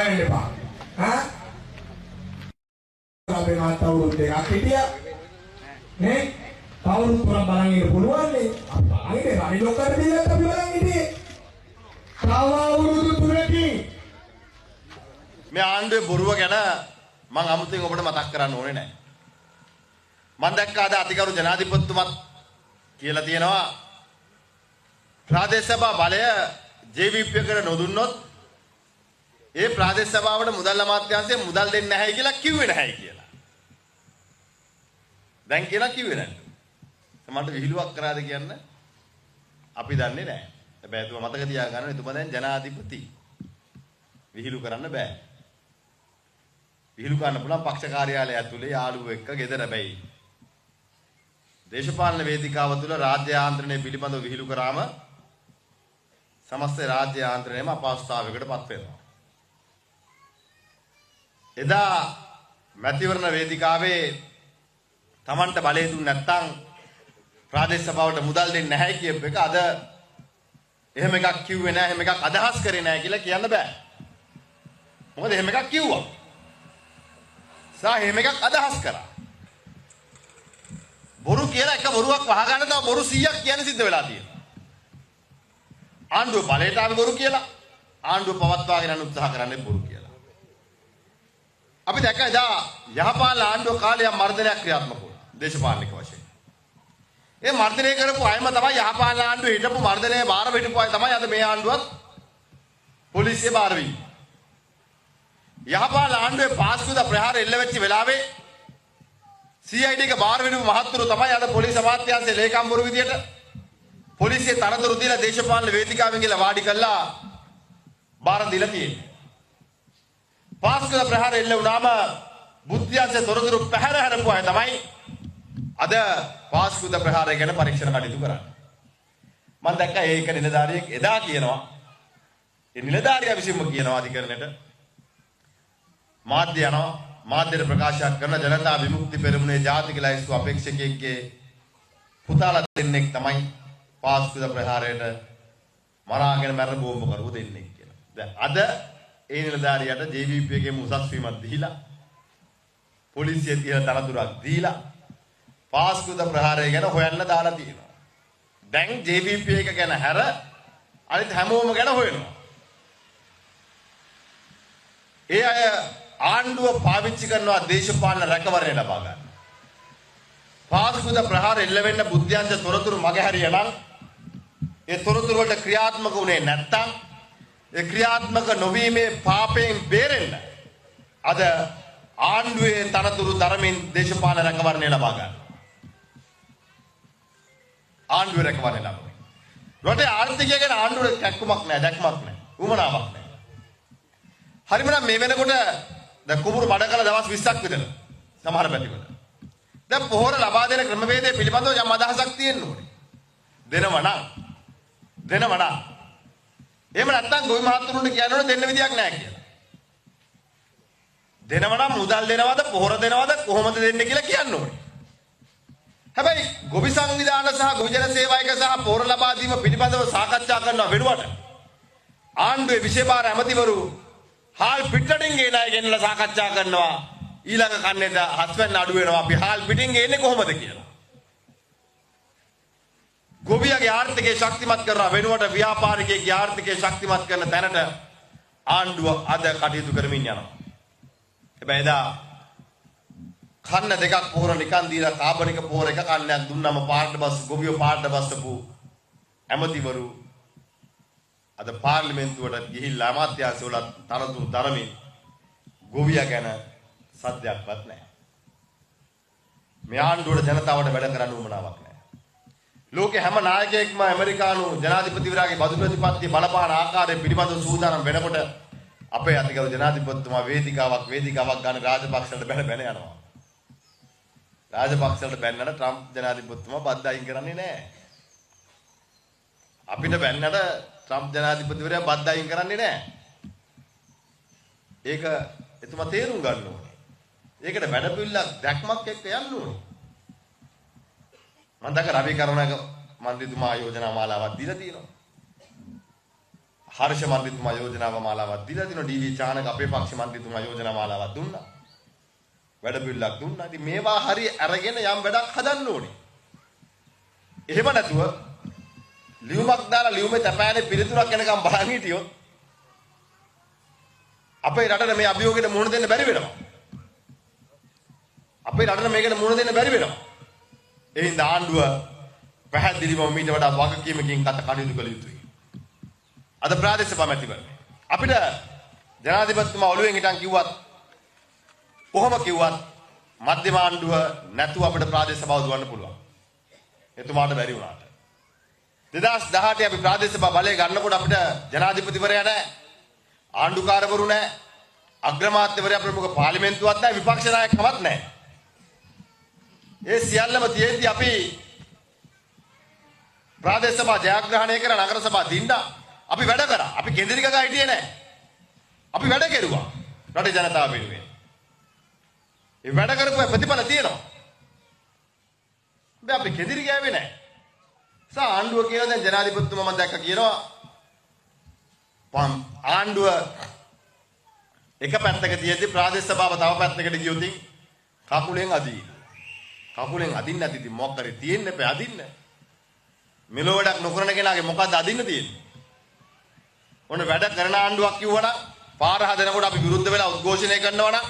බය වෙන්න එපා. අපි මාතවුරුත් දෙකක් හිටියා. නේ? කවුරුත් උරන් බලන් ඉන්න පුළුවන් නේ. අපි බලන්නේ රණි ලොක්කට දීලා අපි බලන් ඉන්නේ. තව අවුරුදු 3කින් මේ ආණ්ඩුවේ බොරුව ගැන මම අමුතුවෙන් ඔබට මතක් කරන්න ඕනේ නැහැ. මම දැක්කා අද අතිගරු ජනාධිපතිතුමත් කියලා තියෙනවා ප්‍රාදේශ සභා බලය JVP එකට නොදුන්නොත් ඒ ප්‍රාදේශ සභාවට මුදල් අමාත්‍යාංශයෙන් මුදල් දෙන්නේ නැහැ කියලා කිව්වේ නැහැ කියලා. දැන් කියලා කිව්වේ නැහැ. මට විහිළුවක් කරාද කියන්න අපි දන්නේ නැහැ. හැබැයි එතුමා මතක තියාගන්න එතුමා දැන් ජනාධිපති. විහිළු කරන්න බෑ. විහිළු කරන්න පුළුවන් පක්ෂ කාර්යාලය ඇතුලේ යාළුවෝ එක්ක ගෙදර බැයි. දේශපාලන වේදිකාව තුළ රාජ්‍ය ආන්ත්‍රණය පිළිබඳව විහිළු කරාම සමස්ත රාජ්‍ය ආන්ත්‍රණයම අපහසුතාවයකට පත් වෙනවා. එදා මැතිවරණ වේදිකාවේ Tamanට බලය දුන්නේ නැත්නම් ප්‍රාදේශ සභාවට මුදල් දෙන්නේ නැහැ කියප එක අද එහෙම එකක් කිව්වේ නැහැ, එහෙම එකක් අදහස් කරේ නැහැ කියලා කියන්න බෑ. මොකද එහෙම එකක් කිව්වා. එහෙම එකක් අදහස් කරා. බොරු කියලා එක බොරුවක් වහගන්න තව බොරු 100ක් කියන්න සිද්ධ වෙලා තියෙනවා. ආණ්ඩුව බලයට ආවේ බොරු කියලා. ආණ්ඩුව පවත්වාගෙන යන්න උත්සාහ කරන්නේ බොරු කියලා. අපි දැක්ක එදා යහපාලන ආණ්ඩුව කාලේ මර්ධනයක් ක්‍රියාත්මක වුණා දේශපාලනික වශයෙන්. ඒ මර්ධනය කරපු අයම තමයි යහපාලන ආණ්ඩුවේ හිටපු මර්ධනයේ බාර හිටපු අය තමයි අද මේ ආණ්ඩුවත් පොලිසිය බාර වෙන්නේ. යහපාලන ආණ්ඩුවේ පාස්කුද ප්‍රහාර එල්ල වෙච්ච වෙලාවේ CID එක බාර වෙනු මහත්තුරු තමයි අද පොලිස් අමාත්‍යාංශයේ ලේකම්වරු විදියට පොලිසිය තරතුරු දීලා දේශපාලන වේදිකාවෙන් ගිහලා වාඩි කළා බාර දීලා තියෙන්නේ. පාස්කුද ප්‍රහාර එල්ල වුණාම බුද්ධ්‍යංශයේ තොරතුරු පැහැර හැරපු අය තමයි අද පාස්කුද ප්‍රහාරය ගැන පරීක්ෂණ කටයුතු කරන්නේ. මම දැක්කා ඒක නිලධාරියෙක් එදා කියනවා ඒ නිලධාරියා විසින්ම කියනවා අධිකරණයට මාධ්‍ය යනවා මාධ්‍යට ප්‍රකාශයක් කරන ජනතා විමුක්ති පෙරමුණේ ජාතික ලයිස්තු අපේක්ෂකයෙක්ගේ පුතාලා දෙන්නෙක් තමයි පාස්කුද ප්‍රහාරයට මරාගෙන මැරෙන බෝම්බ කරුව දෙන්නෙක් කියලා. දැන් අද ඒ නිලධාරියට JVP එකේම උසස් වීමක් දීලා පොලිසිය තියෙන තරතුරක් දීලා පාස්කුද ප්‍රහාරය ගැන හොයන්න දාලා තියෙනවා. දැන් JVP එක ගැන හැර අනිත් හැමෝම ගැන හොයනවා. ඒ අය ආණ්ඩුව පාවිච්චි කරනවා දේශපාලන රැකවරණය ලබා ගන්න. පාස්කුද ප්‍රහාර එල්ල වෙන්න බුද්ධ්‍යංශ තොරතුරු මගහැරියනම් ඒ තොරතුරු වලට ක්‍රියාත්මක වුණේ නැත්තම් ඒ ක්‍රියාත්මක නොවීමේ පාපයෙන් බේරෙන්න අද ආණ්ඩුවේ තනතුරු ධර්මයෙන් දේශපාලන රැකවරණය ලබා ගන්න. ආණ්ඩුවේ රැකවරණය ලබා ගන්න. රටේ ආර්ථිකය ගැන ආණ්ඩුවේ කැක්කමක් නැහැ, දැක්මක් නැහැ, උමනාවක් නැහැ. හරිම නම් මේ වෙනකොට දැන් කුඹුරු බඩ කළ දවස් 20ක් විතර සමහර පැතිවල. දැන් පොහොර ලබා දෙන ක්‍රමවේදය පිළිබඳව යම් අදහසක් තියෙන්න ඕනේ. දෙනවා නම්. එහෙම නැත්නම් ගොවි මහත්තුරුන්ට කියනවනේ දෙන්න විදියක් නැහැ කියලා. දෙනවා නම් මුදල් දෙනවද පොහොර දෙනවද කොහොමද දෙන්නේ කියලා කියන්න ඕනේ. හැබැයි ගොවි සංවිධාන සහ ගොවි ජන සේවායක සහ පොහොර ලබා දීම පිළිබඳව සාකච්ඡා කරනවා වෙනුවට ආණ්ඩුවේ විශේෂ ඇමතිවරු හාල් පිටරටින් ගෙන අය ගෙනලා සාකච්ඡා කරනවා ඊළඟ කන්නේට හස්වැන්න අඩු වෙනවා අපි හාල් පිටින් ගේන්නේ කොහොමද කියලා. ගොවියගේ ආර්ථිකය ශක්තිමත් කරන වෙනුවට ව්‍යාපාරිකයෙක්ගේ ආර්ථිකය ශක්තිමත් කරන තැනට ආණ්ඩුව අද කටයුතු කරමින් යනවා. හැබැයි එදා කන්න දෙකක් පොහොර නිකන් දීලා කාබනික පොහොර එක කන්නයක් දුන්නම පාර්ට බස් ගොවියෝ පාර්ට බස්සපු ඇමතිවරු අද පාර්ලිමේන්තුවට ගිහිල්ලා අමාත්‍යාංශ වල තනතුරු ධර්මයෙන් ගොවියා ගැන සත්‍යයක්වත් නැහැ. මේ ආණ්ඩුවට ජනතාවට වැඩ කරන්න උවමනාවක් නැහැ. ලෝකේ හැම නායකයෙක්ම ඇමරිකානු ජනාධිපතිවරයාගේ බදු ප්‍රතිපත්තිය බලපාන ආකාරය පිළිබඳව සූදානම් වෙනකොට අපේ අතිගරු ජනාධිපතිතුමා වේදිකාවක් ගන්න රාජපක්ෂවලට බැන යනවා. රාජපක්ෂවලට බැන්නට ට්‍රම්ප් ජනාධිපතිතුමා බද්ද අයින් කරන්නේ නැහැ. අපිට බැන්නට ට්‍රම්ප් ජනාධිපතිවරයා බද්ද අයින් කරන්නේ නැහැ. ඒක එතුමා තේරුම් ගන්න ඕනේ. ඒකට වැඩපිළිවෙලක් දැක්මක් එක්ක යන්න ඕනේ. මම දැක්ක රවි කරුණාක මන්ත්‍රීතුමා යෝජනා මාලාවක් දීලා තියෙනවා. හර්ෂ මන්ත්‍රීතුමා යෝජනාව මාලාවක් දීලා තිනවා. ඩී.වී. චානක අපේ පක්ෂ මන්ත්‍රීතුමා යෝජනා මාලාවක් දුන්නා. වැඩ පිළිලක් දුන්නා. ඉතින් මේවා හරි අරගෙන යම් වැඩක් හදන්න ඕනේ. එහෙම නැතුව ලියුමක් දාලා ලියුමේ තැපෑනේ පිළිතුරක් එනකම් බලන් හිටියොත් අපේ රටට මේ අභියෝගයට මුහුණ දෙන්න බැරි වෙනවා. අපේ රටට මේකට මුහුණ දෙන්න බැරි වෙනවා. ඒ හින්දා ආණ්ඩුව පැහැදිලිවම මීට වඩා වගකීමකින් කටයුතු කළ යුතුයි. අද ප්‍රාදේශීය සභා මැතිවරණය අපිට ජනාධිපතිතුමා ඔළුවෙන් හිටන් කිව්වත් කොහොම කිව්වත් මධ්‍යම ආණ්ඩුව නැතුව අපිට ප්‍රාදේශීය සභාව දුවන්න පුළුවන්. එතුමාට බැරි වුණාට 2018 අපි ප්‍රාදේශීය සභා බලය ගන්නකොට අපිට ජනාධිපතිවරයා නැහැ, ආණ්ඩුකාරවරු නැහැ, අග්‍රාමාත්‍යවරයා ප්‍රමුඛ පාර්ලිමේන්තුවක් නැහැ, විපක්ෂ නායකකමක් නැහැ. ඒ සියල්ලම තියෙද්දි අපි ප්‍රාදේශීය සභා ජයග්‍රහණය කර නගර සභා දින්නා අපි වැඩ කරා. අපි කේන්ද්‍රික ගා හිටියේ නැහැ. අපි වැඩ කෙරුවා රටේ ජනතාව වෙනුවෙන්. ඒ වැඩ කරපු ප්‍රතිඵල තියෙනවා. හැබැයි අපි කේන්ද්‍රික ගාවේ නැහැ. ආණ්ඩුව කියනවා දැන් ජනාධිපතිතුමා මම දැක්ක කියනවා ආණ්ඩුව එක පැත්තක තියෙද්දි ප්‍රාදේශ සභාව තව පැත්තකට ගියොත් කකුලෙන් අදින්න. කකුලෙන් අදින්න නැති ඉතින් මොකක් කරේ තියෙන්න එපා අදින්න. මෙලෝ වැඩක් නොකරන කෙනාගේ මොකද්ද අදින්න තියෙන්නේ? ඔන්න වැඩ කරන ආණ්ඩුවක් කිව්වනම් පාර හදනකොට අපි විරුද්ධ වෙලා උද්ඝෝෂණය කරනවා නම්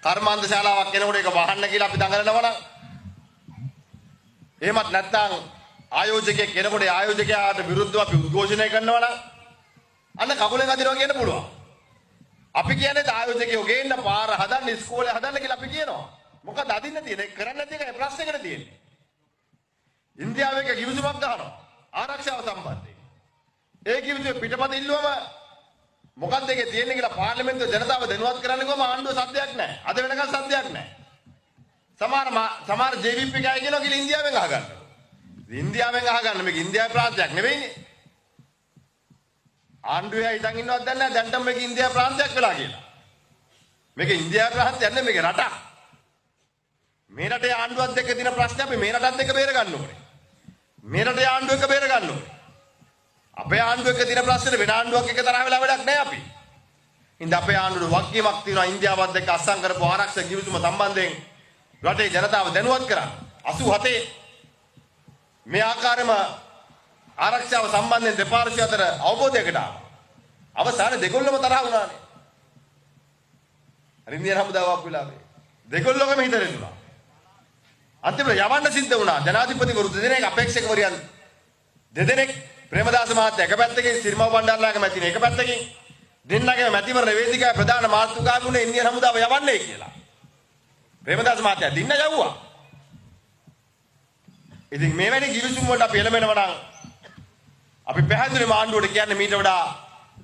කර්මාන්ත ශාලාවක් කෙනෙකුට ඒක වහන්න කියලා අපි දඟලනවා නම් එහෙමත් නැත්නම් ආයෝජකයෙක් කෙනෙකුට ආයෝජකයාට විරුද්ධව අපි උද්ඝෝෂණය කරනවා නම් අන්න කකුලෙන් අදිනවා කියන්න පුළුවන්. අපි කියන්නේ ආයෝජකයෝ ගේන්න පාර හදන්න ඉස්කෝලේ හදන්න කියලා අපි කියනවා. මොකද අදින්න තියෙන්නේ කරන්න නැති එකයි ප්‍රශ්නයකට තියෙන්නේ. ඉන්දියාවේ එක කිවිසුමක් ගහනවා ආරක්ෂාව සම්බන්ධයෙන්. ඒ කිවිසුමේ පිටපත ඉල්ලුවම මොකක්ද ඒකේ තියෙන්නේ කියලා පාර්ලිමේන්තුවේ ජනතාව දැනුවත් කරන්න ගියාම ආණ්ඩුව සද්දයක් නැහැ. අද වෙනකන් සද්දයක් නැහැ. සමහර JVP ගාය කියනවා කියලා ඉන්දියාවෙන් අහගන්න. ඉන්දියාවෙන් අහගන්න මේක ඉන්දියාවේ ප්‍රාන්තයක් නෙවෙයිනේ. ආණ්ඩුවේ හිටන් ඉන්නවත් දැන් නැහැ දැන්ටම මේක ඉන්දියාවේ ප්‍රාන්තයක් වෙලා කියලා. මේක ඉන්දියාවේ ප්‍රාන්තයක් නෙවෙයි මේක රටක්. මේ රටේ ආණ්ඩුවත් එක්ක තියෙන ප්‍රශ්නේ අපි මේ රටත් එක්ක බේර ගන්න ඕනේ. මේ රටේ ආණ්ඩුව එක්ක බේර ගන්න ඕනේ. අපේ ආණ්ඩුව එක්ක තියෙන ප්‍රශ්නේ වෙන ආණ්ඩුවක් එක්ක තරහ වෙලා වැඩක් නැහැ අපි. ඉතින් අපේ ආණ්ඩුවේ වගකීමක් තියෙනවා ඉන්දියාවත් එක්ක අත්සන් කරපු ආරක්ෂක කිවිසුම සම්බන්ධයෙන් රටේ ජනතාව දැනුවත් කරන්න. 87 මේ ආකාරම ආරක්ෂාව සම්බන්ධයෙන් දෙපාර්ශ්ව අතර අවබෝධයකට ආවා. අවසානයේ දෙකොල්ලම තරහ වුණානේ. හරි ඉන්දියානු හමුදාව ආපු වෙලාවේ දෙකොල්ලෝගම හිතරේ දුනා. අන්තිමට යවන්න සිද්ධ වුණා. ජනාධිපතිවරු දෙදෙනෙක් අපේක්ෂකවරියන් දෙදෙනෙක් ප්‍රේමදාස මහත්තයා එක පැත්තකින් සිරිමව බණ්ඩාරනායක මැතිණිය එක පැත්තකින් දෙන්නගේ මැතිවරණ වේදිකාවේ ප්‍රධාන මාතෘකාවුනේ ඉන්දියානු හමුදාව යවන්නේ කියලා. ප්‍රේමදාස මහත්තයා දින්න යවුවා. ඉතින් මේ වැනි කිවිසුම් වලට අපි එළඹෙනවා නම් අපි පැහැදිලිවම ආණ්ඩුවට කියන්නේ මීට වඩා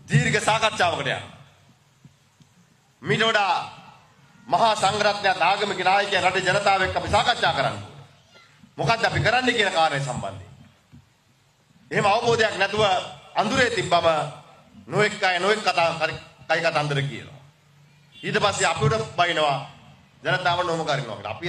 දීර්ඝ සාකච්ඡාවකට යන්න. මීට වඩා මහා සංඝරත්නයත් ආගමික නායකයන් රටේ ජනතාව එක්ක අපි සාකච්ඡා කරන්න ඕනේ. මොකද්ද අපි කරන්නේ කියන කාරණේ සම්බන්ධයෙන්. එහෙම අවබෝධයක් නැතුව අඳුරේ තිබ්බම නොඑක් අය නොඑක් කයි කතන්දර කියනවා. ඊට පස්සේ අපිට බයිනවා ජනතාව නොම කරනවා කියලා. අපි